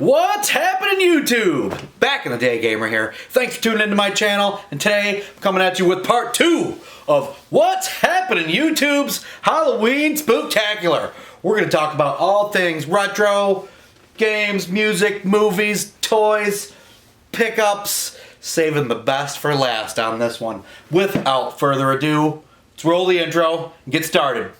What's happening, YouTube? Back in the day, Gamer here. Thanks for tuning into my channel, and today I'm coming at you with part 2 of What's Happening, YouTube's Halloween Spooktacular. We're going to talk about all things retro, games, music, movies, toys, pickups, saving the best for last on this one. Without further ado, let's roll the intro and get started.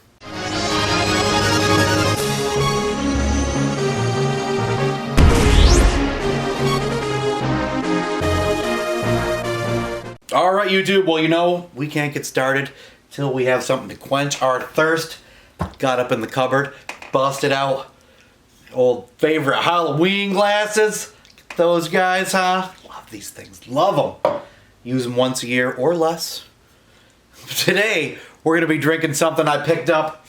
Alright, YouTube, well, you know, we can't get started till we have something to quench our thirst. Got up in the cupboard, busted out old favorite Halloween glasses. Those guys, huh? Love these things, love them. Use them once a year or less. Today, we're going to be drinking something I picked up.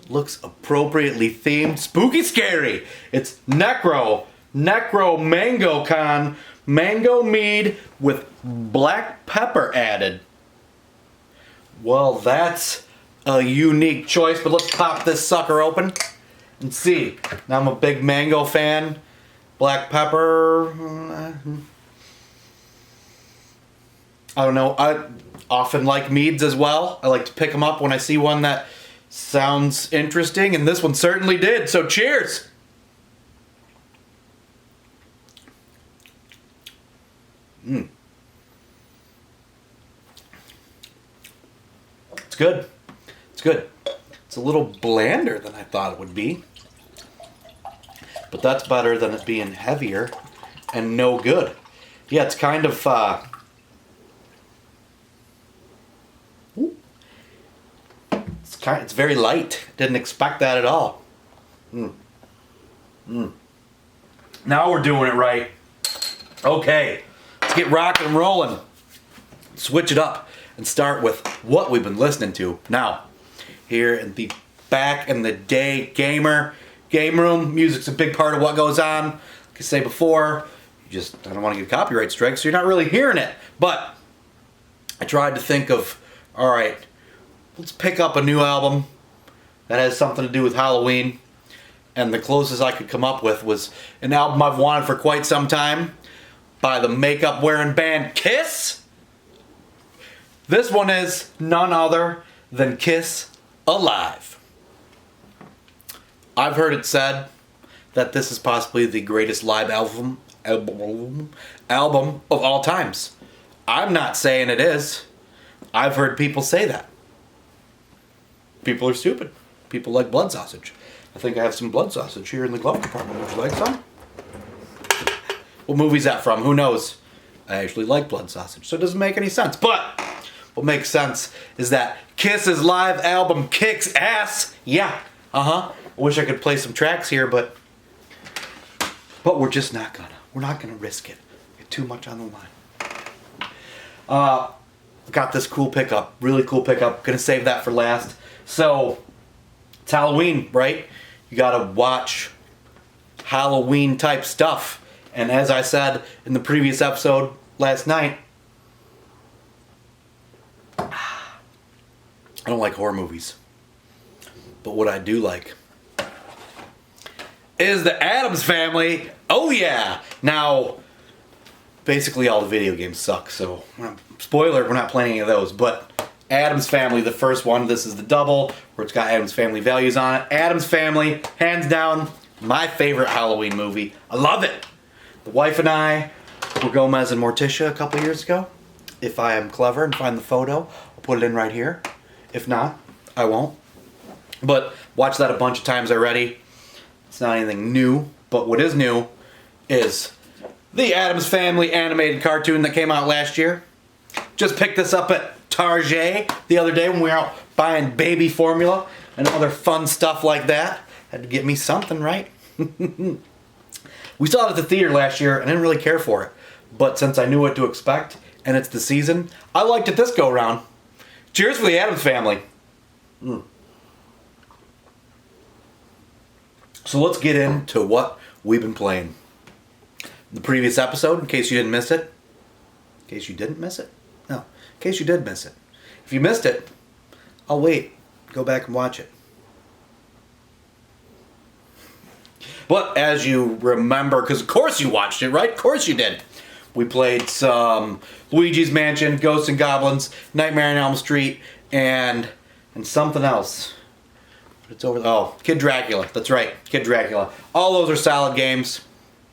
Looks appropriately themed, spooky scary. It's Necro Mango Con Mango Mead with black pepper added. Well, that's a unique choice, but let's pop this sucker open and see. Now, I'm a big mango fan. Black pepper, I don't know. I often like meads as well. I like to pick them up when I see one that sounds interesting, and this one certainly did. So cheers! It's good. It's good. It's a little blander than I thought it would be. But that's better than it being heavier and no good. Yeah, it's kind of it's very light. Didn't expect that at all. Now we're doing it right. Okay. Let's get rocking and rolling. Switch it up and start with what we've been listening to. Now, here in the back in the day game room, music's a big part of what goes on. Like I say before, I don't want to get a copyright strike, so you're not really hearing it. But I tried to think of, alright, let's pick up a new album that has something to do with Halloween. And the closest I could come up with was an album I've wanted for quite some time, by the makeup-wearing band Kiss. This one is none other than Kiss Alive. I've heard it said that this is possibly the greatest live album of all times. I'm not saying it is. I've heard people say that. People are stupid. People like blood sausage. I think I have some blood sausage here in the glove compartment. Would you like some? What movie's that from? Who knows? I actually like blood sausage, so it doesn't make any sense. But what makes sense is that Kiss's live album kicks ass. Yeah, I wish I could play some tracks here, but we're just not gonna. We're not gonna risk it. Get too much on the line. Got this cool pickup, really cool pickup. Gonna save that for last. So it's Halloween, right? You gotta watch Halloween type stuff. And as I said in the previous episode last night, I don't like horror movies. But what I do like is the Addams Family. Oh yeah! Now, basically all the video games suck, so spoiler, we're not playing any of those. But Addams Family, the first one, this is the double, where it's got Addams Family values on it. Addams Family, hands down, my favorite Halloween movie. I love it! The wife and I were Gomez and Morticia a couple years ago. If I am clever and find the photo, I'll put it in right here. If not, I won't. But watched that a bunch of times already. It's not anything new, but what is new is the Addams Family animated cartoon that came out last year. Just picked this up at Target the other day when we were out buying baby formula and other fun stuff like that. Had to get me something, right? We saw it at the theater last year and I didn't really care for it. But since I knew what to expect and it's the season, I liked it this go around. Cheers for the Addams Family. So let's get into what we've been playing. The previous episode, in case you didn't miss it. In case you didn't miss it? No, in case you did miss it. If you missed it, I'll wait. Go back and watch it. But as you remember, because of course you watched it, right? Of course you did. We played some Luigi's Mansion, Ghosts and Goblins, Nightmare on Elm Street, and something else. It's over. Oh, Kid Dracula. That's right, Kid Dracula. All those are solid games.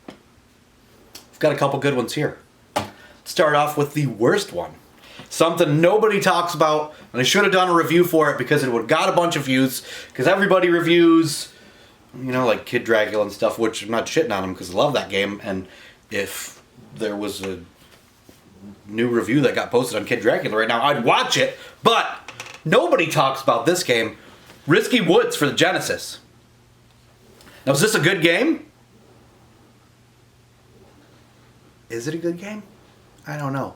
I've got a couple good ones here. Let's start off with the worst one. Something nobody talks about, and I should have done a review for it because it would have got a bunch of views. Because everybody reviews, you know, like Kid Dracula and stuff, which I'm not shitting on them because I love that game. And if there was a new review that got posted on Kid Dracula right now, I'd watch it. But nobody talks about this game, Risky Woods for the Genesis. Now, is this a good game? Is it a good game? I don't know.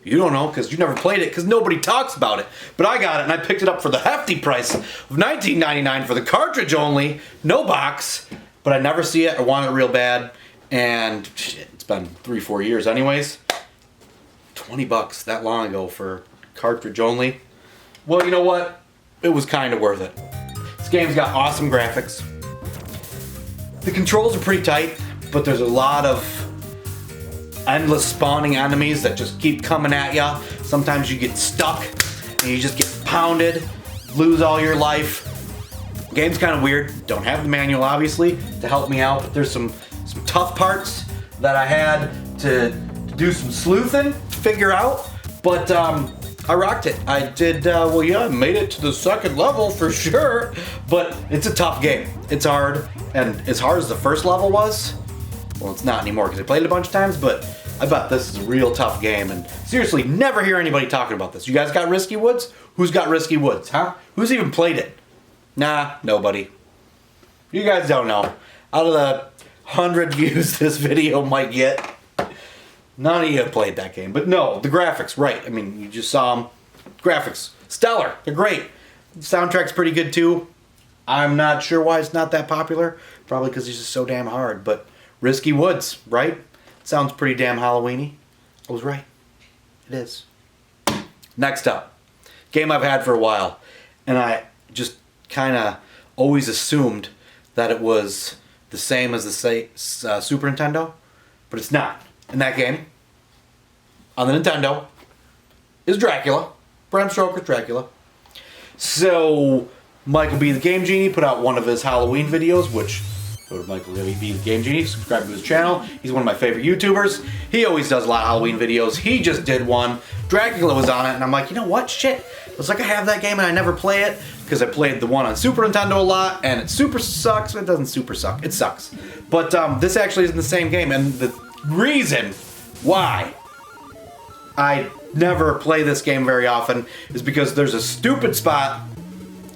You don't know because you never played it because nobody talks about it. But I got it and I picked it up for the hefty price of $19.99 for the cartridge only, no box. But I never see it. I want it real bad. And shit, it's been 3-4 years anyways. $20 that long ago for cartridge only. Well, you know what? It was kind of worth it. This game's got awesome graphics. The controls are pretty tight, but there's a lot of endless spawning enemies that just keep coming at ya. Sometimes you get stuck and you just get pounded, lose all your life. The game's kind of weird. Don't have the manual obviously to help me out, but there's some tough parts that I had to do some sleuthing to figure out. But I rocked it. I did, well, yeah, I made it to the second level for sure, but it's a tough game. It's hard, and as hard as the first level was, well, it's not anymore because I played it a bunch of times, but I bet this is a real tough game, and seriously, never hear anybody talking about this. You guys got Risky Woods? Who's got Risky Woods, huh? Who's even played it? Nah, nobody. You guys don't know. Out of the 100 views this video might get, none of you have played that game. But no, the graphics, right. I mean, you just saw them. Graphics, stellar. They're great. The soundtrack's pretty good too. I'm not sure why it's not that popular. Probably because it's just so damn hard, but Risky Woods, right? Sounds pretty damn Halloween-y. I was right. It is. Next up. Game I've had for a while. And I just kind of always assumed that it was the same as the Super Nintendo. But it's not. And that game, on the Nintendo, is Dracula. Bram Stoker's Dracula. So, Michael B. the Game Genie put out one of his Halloween videos, which... Go to Michael B. the Game Genie, subscribe to his channel. He's one of my favorite YouTubers. He always does a lot of Halloween videos. He just did one. Dracula was on it, and I'm like, you know what? Shit. It's like I have that game and I never play it because I played the one on Super Nintendo a lot, and it super sucks. It doesn't super suck. It sucks. But this actually isn't the same game, and the reason why I never play this game very often is because there's a stupid spot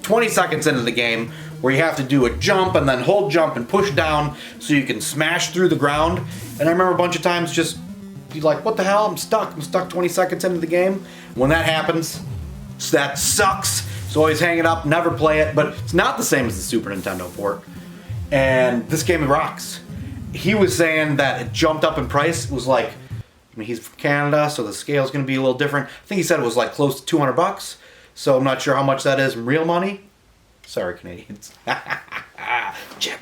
20 seconds into the game where you have to do a jump and then hold jump and push down so you can smash through the ground. And I remember a bunch of times just be like, what the hell? I'm stuck 20 seconds into the game. When that happens, that sucks. So always hang it up, never play it, but it's not the same as the Super Nintendo port. And this game rocks. He was saying that it jumped up in price. It was like, I mean, he's from Canada, so the scale's gonna be a little different. I think he said it was like close to $200. So I'm not sure how much that is in real money. Sorry, Canadians. Jab.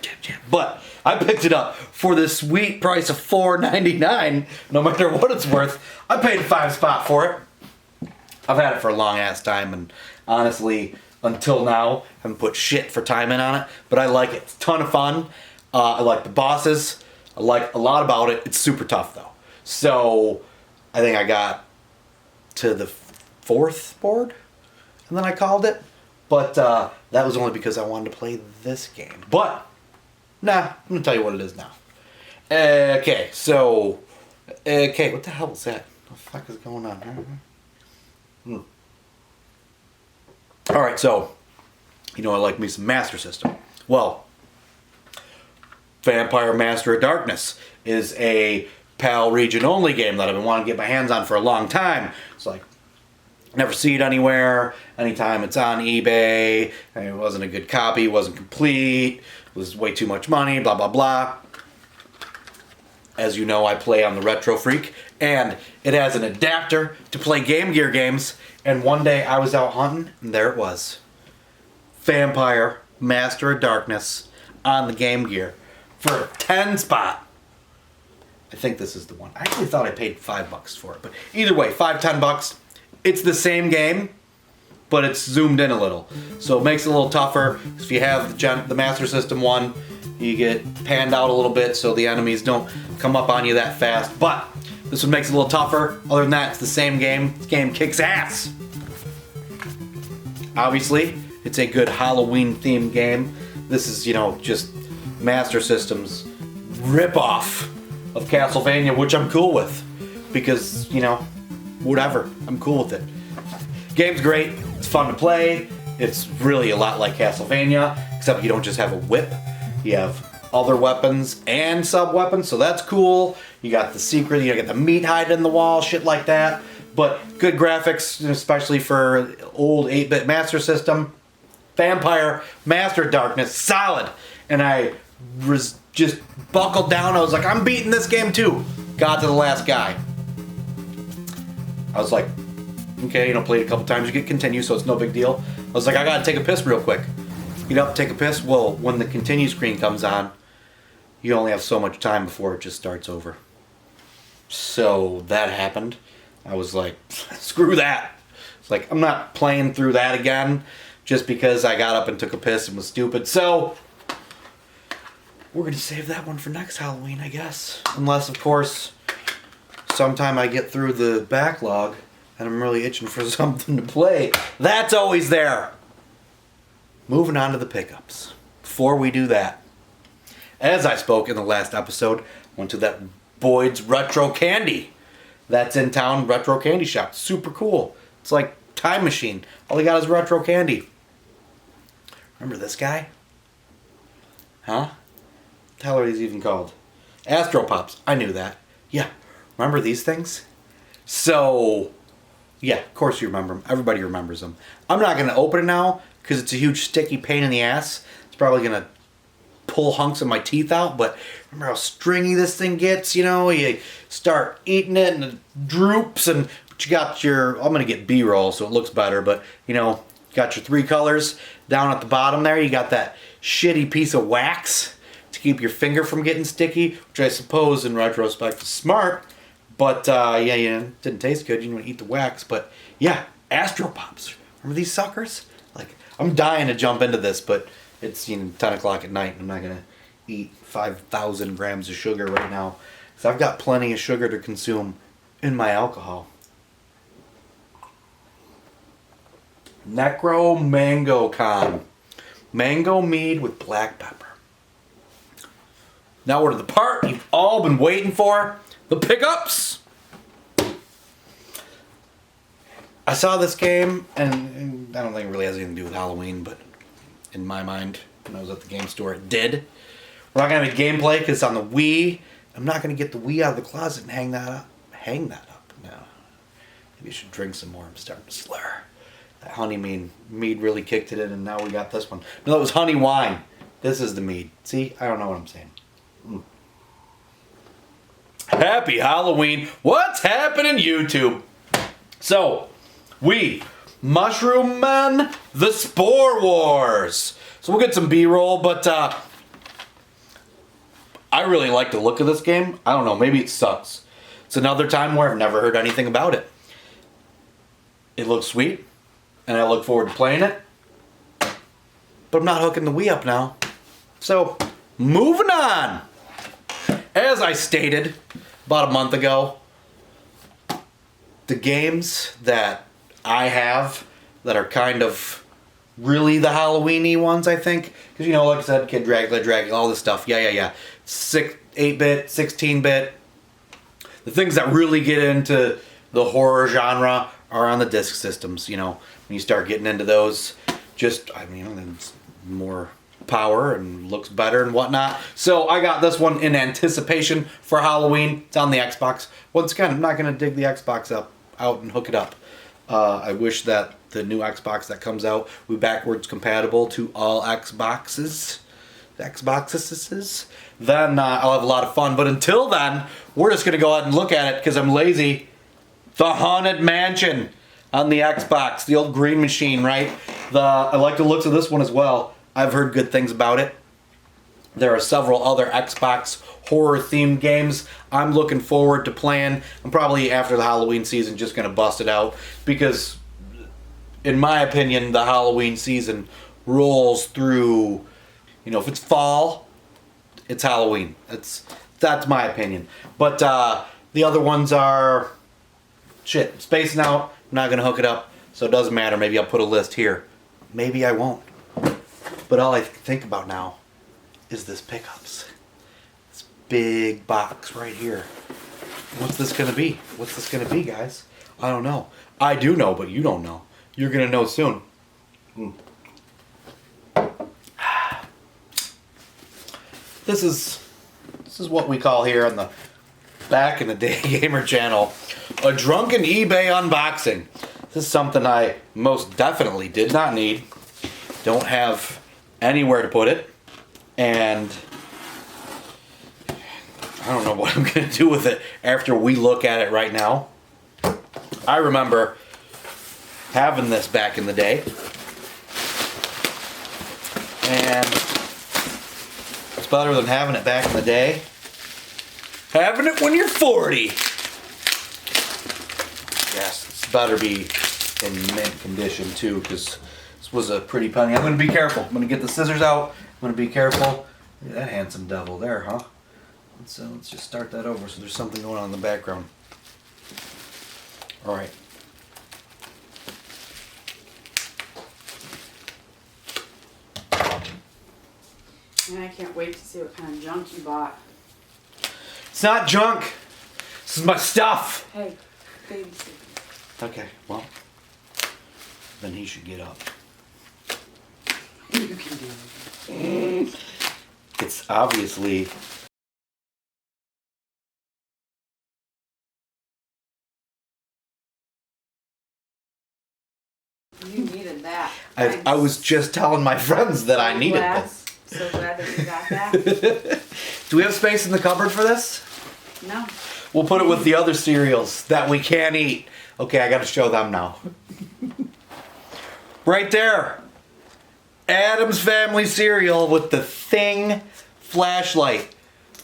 But I picked it up for the sweet price of $4.99. No matter what it's worth, I paid $5 for it. I've had it for a long ass time, and honestly, until now, I haven't put shit for time in on it. But I like it. It's a ton of fun. I like the bosses. I like a lot about it. It's super tough though. So I think I got to the 4th board, and then I called it. But that was only because I wanted to play this game. But, nah, I'm going to tell you what it is now. Okay, so, what the hell is that? What the fuck is going on? Alright, so, you know I like me some Master System. Well, Vampire Master of Darkness is a PAL region only game that I've been wanting to get my hands on for a long time. It's like, never see it anywhere. Anytime it's on eBay, and it wasn't a good copy, wasn't complete, it was way too much money, blah, blah, blah. As you know, I play on the Retro Freak, and it has an adapter to play Game Gear games, and one day I was out hunting, and there it was. Vampire Master of Darkness on the Game Gear for a 10 spot. I think this is the one. I actually thought I paid $5 for it, but either way, $10. It's the same game, but it's zoomed in a little, so it makes it a little tougher. If you have the Master System one, you get panned out a little bit so the enemies don't come up on you that fast. But this one makes it a little tougher. Other than that, it's the same game. This game kicks ass. Obviously, it's a good Halloween-themed game. This is, just Master System's rip-off of Castlevania, which I'm cool with. Because, whatever. I'm cool with it. Game's great. It's fun to play. It's really a lot like Castlevania, except you don't just have a whip. You have other weapons and sub-weapons, so that's cool. You got the secret, you got the meat hiding in the wall, shit like that. But good graphics, especially for old 8-bit Master System. Vampire, Master Darkness, solid. And I was just buckled down. I was like, I'm beating this game too. Got to the last guy. I was like, okay, play it a couple times, you get continue, so it's no big deal. I was like, I gotta take a piss real quick. Get up, take a piss. Well, when the continue screen comes on, you only have so much time before it just starts over. So that happened. I was like, screw that. It's like, I'm not playing through that again just because I got up and took a piss and was stupid. So we're going to save that one for next Halloween, I guess. Unless, of course, sometime I get through the backlog and I'm really itching for something to play. That's always there. Moving on to the pickups. Before we do that, as I spoke in the last episode, went to that Boyd's Retro Candy. That's in town, retro candy shop. Super cool. It's like Time Machine. All he got is retro candy. Remember this guy? Huh? What the hell are these even called? Astro Pops. I knew that. Yeah. Remember these things? So, yeah, of course you remember them. Everybody remembers them. I'm not going to open it now because it's a huge sticky pain in the ass. It's probably going to pull hunks of my teeth out, but remember how stringy this thing gets, you start eating it and it droops, and you got your, I'm going to get B-roll so it looks better, but you got your 3 colors. Down at the bottom there, you got that shitty piece of wax to keep your finger from getting sticky, which I suppose in retrospect is smart, but yeah, it didn't taste good. You didn't want to eat the wax, but yeah, Astro Pops. Remember these suckers? Like, I'm dying to jump into this, but it's 10 o'clock at night and I'm not going to eat 5,000 grams of sugar right now. So I've got plenty of sugar to consume in my alcohol. Necro Mango Con. Mango mead with black pepper. Now we're to the part you've all been waiting for. The pickups. I saw this game, and I don't think it really has anything to do with Halloween, but in my mind, when I was at the game store, it did. We're not going to have gameplay because it's on the Wii. I'm not going to get the Wii out of the closet and hang that up. No. Maybe I should drink some more. I'm starting to slur. That honey mead really kicked it in, and now we got this one. No, that was honey wine. This is the mead. See? I don't know what I'm saying. Happy Halloween. What's happening, YouTube? So, Mushroom Men, the Spore Wars. So we'll get some B-roll, but I really like the look of this game. I don't know, maybe it sucks. It's another time where I've never heard anything about it. It looks sweet, and I look forward to playing it. But I'm not hooking the Wii up now. So, moving on. As I stated about a month ago, the games that I have that are kind of really the Halloween-y ones, I think. Because, like I said, Kid Dracula, all this stuff. Yeah. 8-bit, 16-bit. The things that really get into the horror genre are on the disc systems, When you start getting into those, it's more power and looks better and whatnot. So I got this one in anticipation for Halloween. It's on the Xbox. Once again, I'm not going to dig the Xbox out and hook it up. I wish that the new Xbox that comes out will be backwards compatible to all Xboxes. Then I'll have a lot of fun. But until then, we're just going to go ahead and look at it because I'm lazy. The Haunted Mansion on the Xbox. The old green machine, right? I like the looks of this one as well. I've heard good things about it. There are several other Xbox horror-themed games I'm looking forward to playing. I'm probably, after the Halloween season, just going to bust it out. Because, in my opinion, the Halloween season rolls through... You know, if it's fall, it's Halloween. That's my opinion. But the other ones are... Shit, spacing out. I'm not going to hook it up, so it doesn't matter. Maybe I'll put a list here. Maybe I won't. But all I think about now is this pickups. This big box right here. What's this going to be? What's this going to be, guys? I don't know. I do know, but you don't know. You're going to know soon. This is what we call here on the Back in the Day Gamer channel a drunken eBay unboxing. This is something I most definitely did not need. Don't have anywhere to put it. And I don't know what I'm going to do with it after we look at it right now. I remember having this back in the day. And it's better than having it back in the day. Having it when you're 40. Yes, it's better be in mint condition too, because this was a pretty penny. I'm going to be careful. I'm going to get the scissors out. I'm going to be careful. Look at that handsome devil there, huh? Let's just start that over so there's something going on in the background. Alright. And I can't wait to see what kind of junk you bought. It's not junk. This is my stuff. Hey, babysit. Okay, well, then he should get up. You can do it. It's obviously... You needed that. I was just telling my friends that I needed this. So glad that you got that. Do we have space in the cupboard for this? No. We'll put it with the other cereals that we can't eat. Okay, I gotta show them now. Right there. Adam's Family cereal with the Thing flashlight.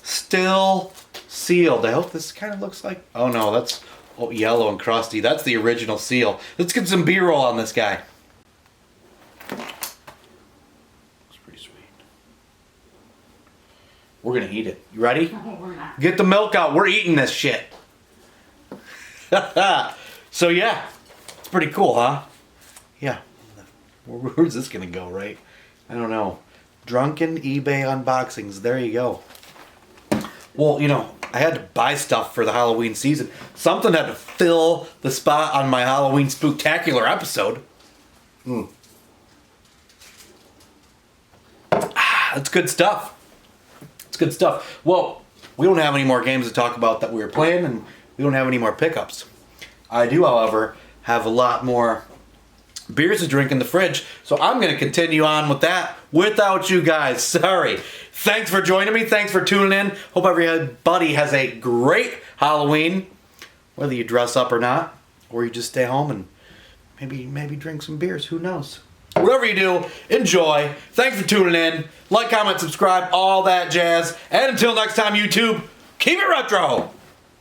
Still sealed. I hope this kind of looks like... Oh no, that's yellow and crusty. That's the original seal. Let's get some B-roll on this guy. We're gonna eat it. You ready? No, we're not. Get the milk out. We're eating this shit. So yeah, it's pretty cool, huh? Yeah. Where's this gonna go, right? I don't know. Drunken eBay unboxings. There you go. Well, you know, I had to buy stuff for the Halloween season. Something had to fill the spot on my Halloween spooktacular episode. That's good stuff. It's good stuff. Well, we don't have any more games to talk about that we were playing, and we don't have any more pickups. I do, however, have a lot more beers to drink in the fridge, so I'm going to continue on with that without you guys. Sorry. Thanks for joining me. Thanks for tuning in. Hope everybody has a great Halloween, whether you dress up or not, or you just stay home and maybe drink some beers. Who knows? Whatever you do, enjoy. Thanks for tuning in. Like, comment, subscribe, all that jazz. And until next time, YouTube, keep it retro.